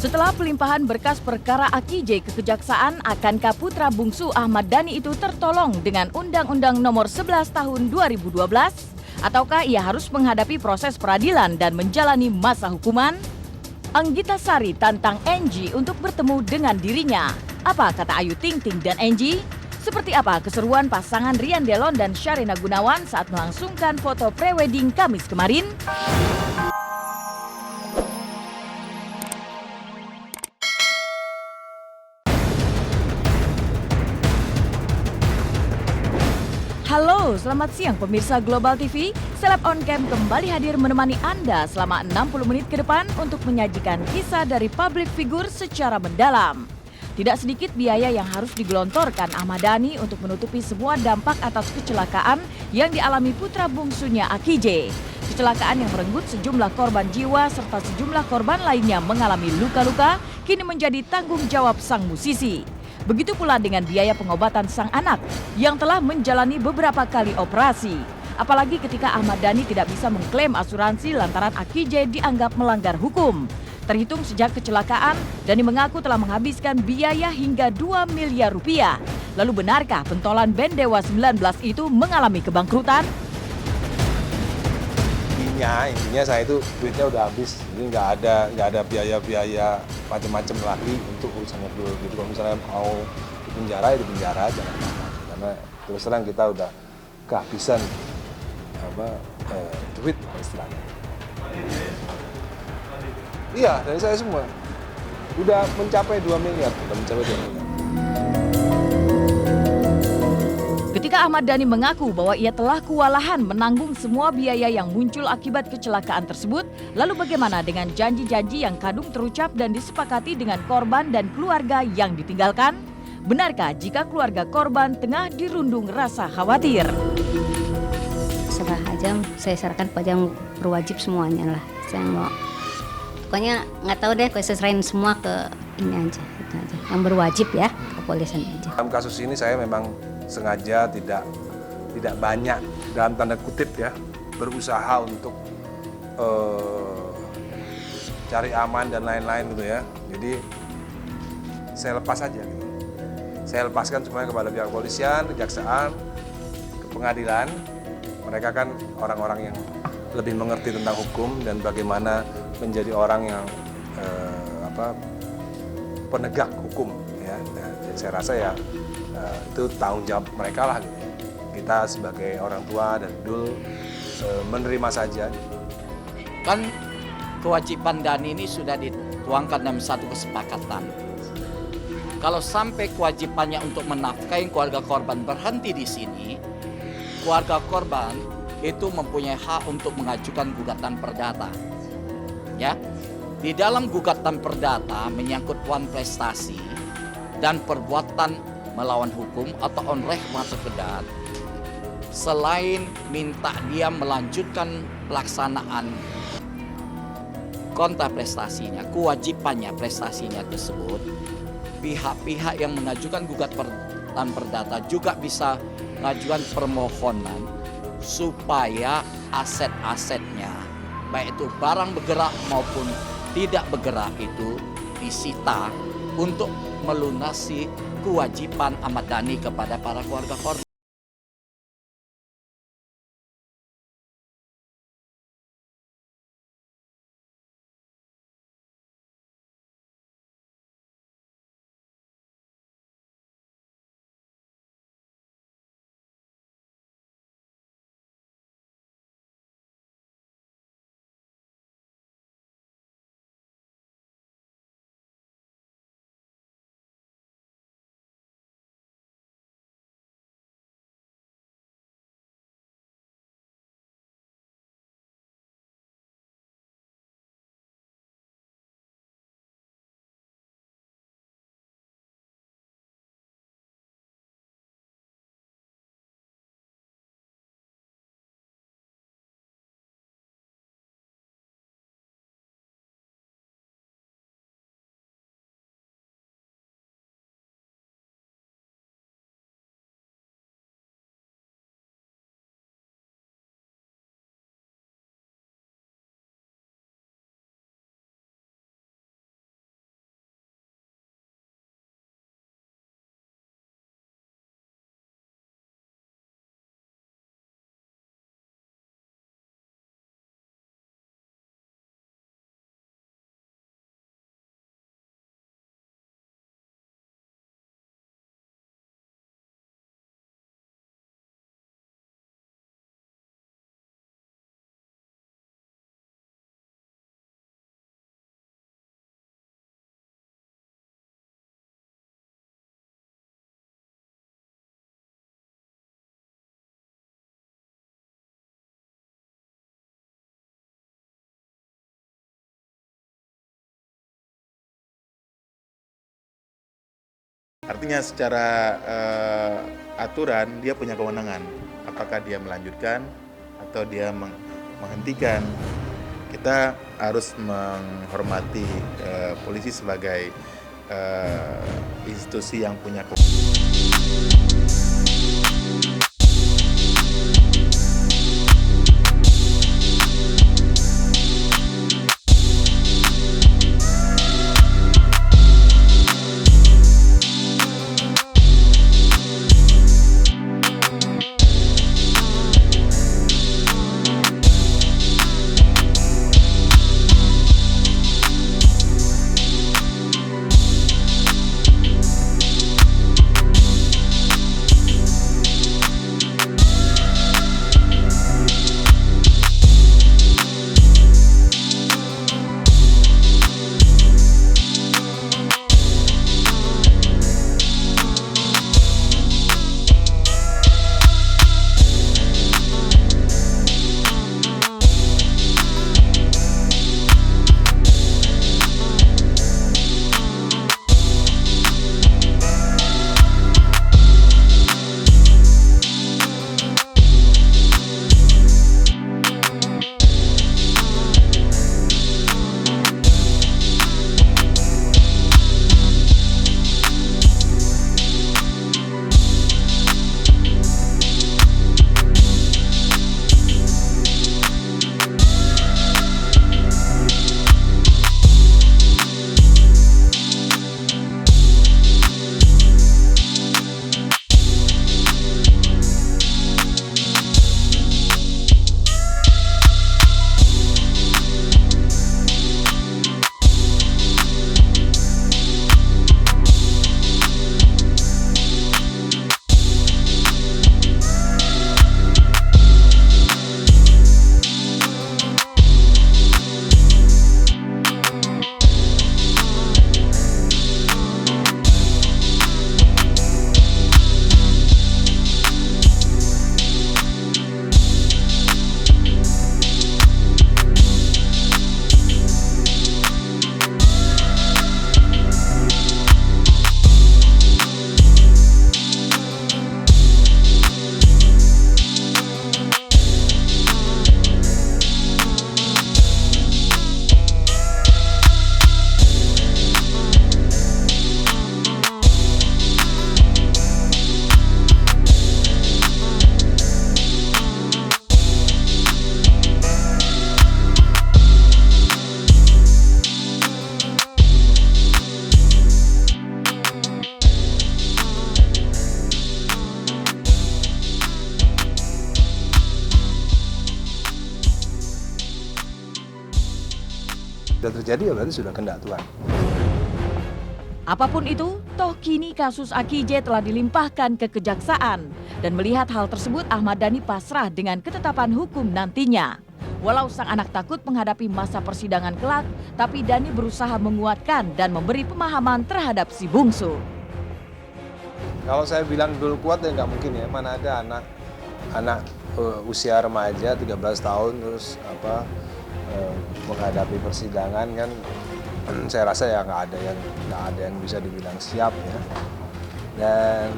Setelah pelimpahan berkas perkara Akij ke Kejaksaan, akankah putra bungsu Ahmad Dhani itu tertolong dengan Undang-Undang Nomor 11 Tahun 2012? Ataukah ia harus menghadapi proses peradilan dan menjalani masa hukuman? Anggita Sari tantang Angie untuk bertemu dengan dirinya. Apa kata Ayu Ting Ting dan Angie? Seperti apa keseruan pasangan Rian Delon dan Sherina Gunawan saat melangsungkan foto prewedding Kamis kemarin? Halo, selamat siang pemirsa Global TV. Seleb on Cam kembali hadir menemani Anda selama 60 menit ke depan untuk menyajikan kisah dari public figure secara mendalam. Tidak sedikit biaya yang harus digelontorkan Ahmad Dhani untuk menutupi semua dampak atas kecelakaan yang dialami putra bungsunya Akij. Kecelakaan yang merenggut sejumlah korban jiwa serta sejumlah korban lainnya mengalami luka-luka kini menjadi tanggung jawab sang musisi. Begitu pula dengan biaya pengobatan sang anak yang telah menjalani beberapa kali operasi. Apalagi ketika Ahmad Dhani tidak bisa mengklaim asuransi lantaran Akij dianggap melanggar hukum. Terhitung sejak kecelakaan, Dhani mengaku telah menghabiskan biaya hingga 2 miliar rupiah. Lalu benarkah pentolan band Dewa 19 itu mengalami kebangkrutan? Intinya saya itu duitnya udah habis, jadi nggak ada biaya-biaya macam-macam lagi untuk urusannya dulu. Gitu kalau misalnya mau di penjara ya di penjara, jangan lama. Karena terus terang kita udah kehabisan duit istilahnya. Iya, dari saya semua udah mencapai 2 miliar, Ketika Ahmad Dhani mengaku bahwa ia telah kewalahan menanggung semua biaya yang muncul akibat kecelakaan tersebut, lalu bagaimana dengan janji-janji yang kadung terucap dan disepakati dengan korban dan keluarga yang ditinggalkan? Benarkah jika keluarga korban tengah dirundung rasa khawatir? Serah aja, saya serahkan pada yang berwajib semuanya lah. Saya mau, pokoknya nggak tahu deh, saya serahin semua ke ini aja, itu aja. Yang berwajib ya, kepolisian aja. dalam kasus ini saya memang sengaja tidak banyak dalam tanda kutip ya berusaha untuk cari aman dan lain-lain gitu ya. Jadi saya lepas aja gitu. Saya lepaskan semuanya kepada pihak kepolisian, kejaksaan, ke pengadilan. Mereka kan orang-orang yang lebih mengerti tentang hukum dan bagaimana menjadi orang yang penegak hukum ya. Dan saya rasa ya itu tanggung jawab mereka lah gitu. Kita sebagai orang tua dan dul menerima saja. Kan kewajiban Dhani ini sudah dituangkan dalam satu kesepakatan. Kalau sampai kewajibannya untuk menafkahi keluarga korban berhenti di sini, keluarga korban itu mempunyai hak untuk mengajukan gugatan perdata. Ya, di dalam gugatan perdata menyangkut wan prestasi dan perbuatan melawan hukum atau onreh sekedar. Selain minta dia melanjutkan pelaksanaan kontra prestasinya, kewajibannya prestasinya tersebut, pihak-pihak yang mengajukan gugatan perdata juga bisa mengajukan permohonan supaya aset-asetnya, baik itu barang bergerak maupun tidak bergerak itu disita untuk melunasi kewajiban Ahmad Dhani kepada para keluarga korban. Artinya secara aturan dia punya kewenangan. Apakah dia melanjutkan atau dia menghentikan. Kita harus menghormati polisi sebagai institusi yang punya Sudah terjadi ya berarti sudah kehendak Tuhan. Apapun itu, toh kini kasus Aki J telah dilimpahkan ke kejaksaan. Dan melihat hal tersebut, Ahmad Dhani pasrah dengan ketetapan hukum nantinya. Walau sang anak takut menghadapi masa persidangan kelak, tapi Dhani berusaha menguatkan dan memberi pemahaman terhadap si bungsu. Kalau saya bilang Dul kuat ya nggak mungkin ya. Mana ada anak usia remaja 13 tahun terus menghadapi persidangan kan. Saya rasa ya nggak ada yang bisa dibilang siap ya. Dan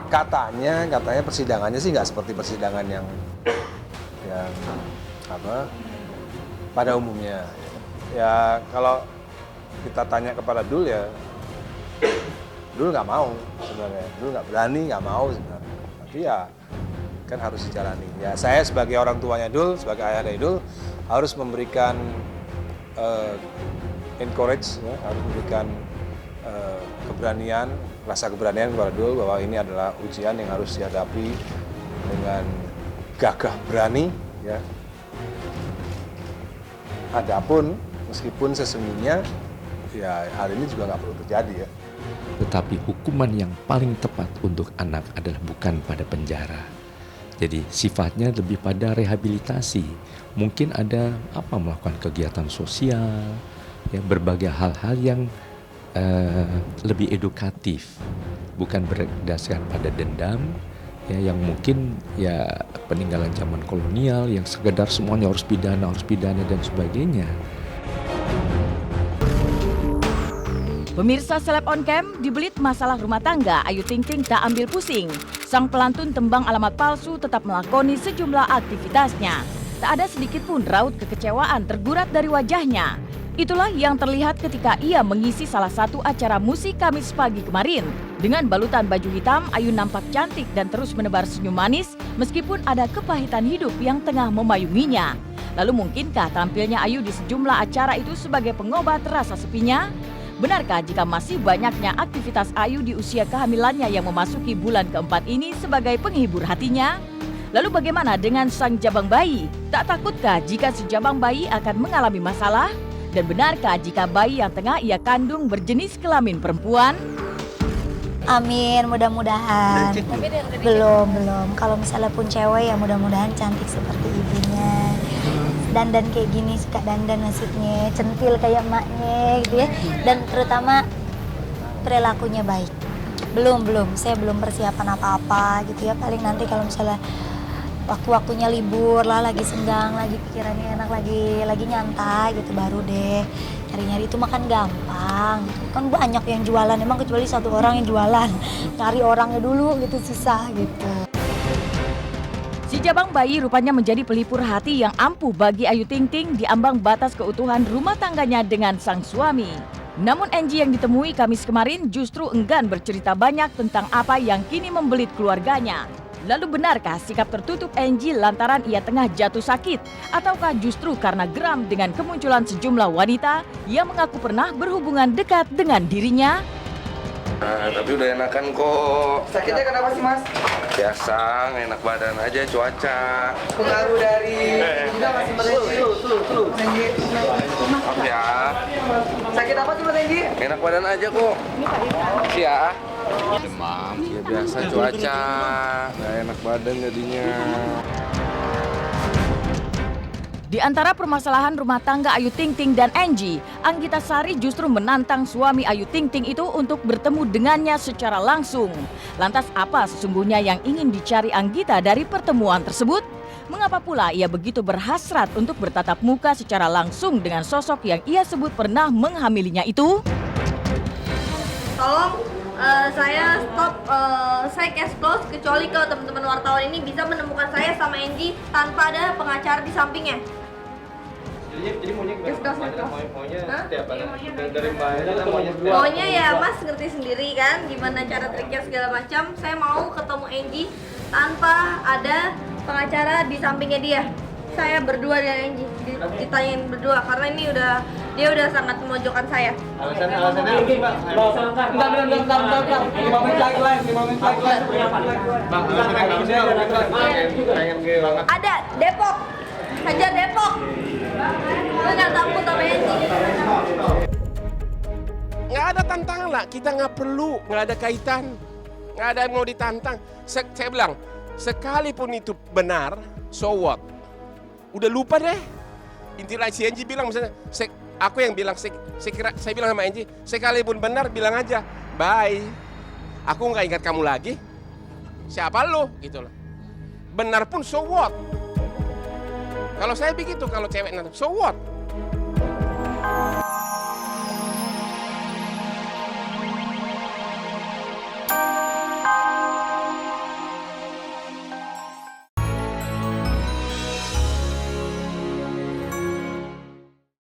katanya persidangannya sih nggak seperti persidangan yang pada umumnya. Ya kalau kita tanya kepada Dul ya, Dul nggak mau sebenarnya. Dul nggak berani, nggak mau sebenarnya. Tapi ya kan harus dijalani. Ya saya sebagai orang tuanya Dul, sebagai ayah dari Dul harus memberikan encourage, ya, harus memberikan rasa keberanian kepada Dul bahwa ini adalah ujian yang harus dihadapi dengan gagah berani. Ya. Adapun meskipun sesungguhnya ya hal ini juga nggak perlu terjadi ya. Tetapi hukuman yang paling tepat untuk anak adalah bukan pada penjara. Jadi sifatnya lebih pada rehabilitasi. Mungkin ada melakukan kegiatan sosial, ya, berbagai hal-hal yang lebih edukatif, bukan berdasarkan pada dendam, ya, yang mungkin ya peninggalan zaman kolonial yang sekedar semuanya harus pidana dan sebagainya. Pemirsa Seleb on Cam, di belit masalah rumah tangga, Ayu Ting Ting tak ambil pusing. Sang pelantun tembang alamat palsu tetap melakoni sejumlah aktivitasnya. Tak ada sedikit pun raut kekecewaan tergurat dari wajahnya. Itulah yang terlihat ketika ia mengisi salah satu acara musik Kamis pagi kemarin. Dengan balutan baju hitam, Ayu nampak cantik dan terus menebar senyum manis meskipun ada kepahitan hidup yang tengah memayunginya. Lalu mungkinkah tampilnya Ayu di sejumlah acara itu sebagai pengobat rasa sepinya? Benarkah jika masih banyaknya aktivitas Ayu di usia kehamilannya yang memasuki bulan keempat ini sebagai penghibur hatinya? Lalu bagaimana dengan sang jabang bayi? Tak takutkah jika si jabang bayi akan mengalami masalah? Dan benarkah jika bayi yang tengah ia kandung berjenis kelamin perempuan? Amin, mudah-mudahan. Belum. Kalau misalnya pun cewek ya mudah-mudahan cantik seperti ibunya. Dandan kayak gini, suka dandan nasibnya, centil kayak emaknya gitu ya. Dan terutama perilakunya baik. Belum. Saya belum persiapan apa-apa gitu ya. Paling nanti kalau misalnya waktu-waktunya libur lah, lagi senggang, lagi pikirannya enak, lagi nyantai gitu, baru deh nyari-nyari. Itu makan gampang gitu. Kan banyak yang jualan, emang kecuali satu orang yang jualan, cari orangnya dulu gitu susah gitu. Si jabang bayi rupanya menjadi pelipur hati yang ampuh bagi Ayu Ting Ting di ambang batas keutuhan rumah tangganya dengan sang suami. Namun Angie yang ditemui Kamis kemarin justru enggan bercerita banyak tentang apa yang kini membelit keluarganya. Lalu benarkah sikap tertutup Angie lantaran ia tengah jatuh sakit? Ataukah justru karena geram dengan kemunculan sejumlah wanita yang mengaku pernah berhubungan dekat dengan dirinya? Tapi udah enakan kok. Sakitnya kenapa sih, Mas? Biasa, enak badan aja cuaca. Pengaruh dari juga masih merenji. Maaf ya, Sakit apa sih, Mas Enji? enak badan aja kok. Ya. Demam. Ya biasa cuaca, nggak enak badan jadinya. Di antara permasalahan rumah tangga Ayu Ting Ting dan Angie, Anggita Sari justru menantang suami Ayu Ting Ting itu untuk bertemu dengannya secara langsung. Lantas apa sesungguhnya yang ingin dicari Anggita dari pertemuan tersebut? Mengapa pula ia begitu berhasrat untuk bertatap muka secara langsung dengan sosok yang ia sebut pernah menghamilinya itu? Tolong saya stop, saya case close kecuali kalau teman-teman wartawan ini bisa menemukan saya sama Angie tanpa ada pengacara di sampingnya. Jadi maunya gimana? Maunya setiap dari Mbak Ella maunya setiap. Maunya ya Mas ngerti sendiri kan gimana cara triknya segala macam. Saya mau ketemu Angie tanpa ada pengacara di sampingnya dia. Saya berdua dengan Angie ditanyain berdua karena ini dia udah sangat memojokkan saya. Alasannya Mbak. Bentar. 5 menit lagi. Bang, alasannya Ada Depok. Hajar Depok. Gue nggak takut sama Angie. Nggak ada tantangan lah, kita nggak perlu, nggak ada kaitan, nggak ada yang mau ditantang. Saya bilang, sekalipun itu benar, so what? Udah lupa deh. Intinya si Angie bilang misalnya, aku yang bilang, saya bilang sama Angie, sekalipun benar bilang aja, bye. Aku nggak ingat kamu lagi. Siapa lo? Gitu loh. Benar pun so what? Kalau saya begitu, kalau cewek nanti, so what?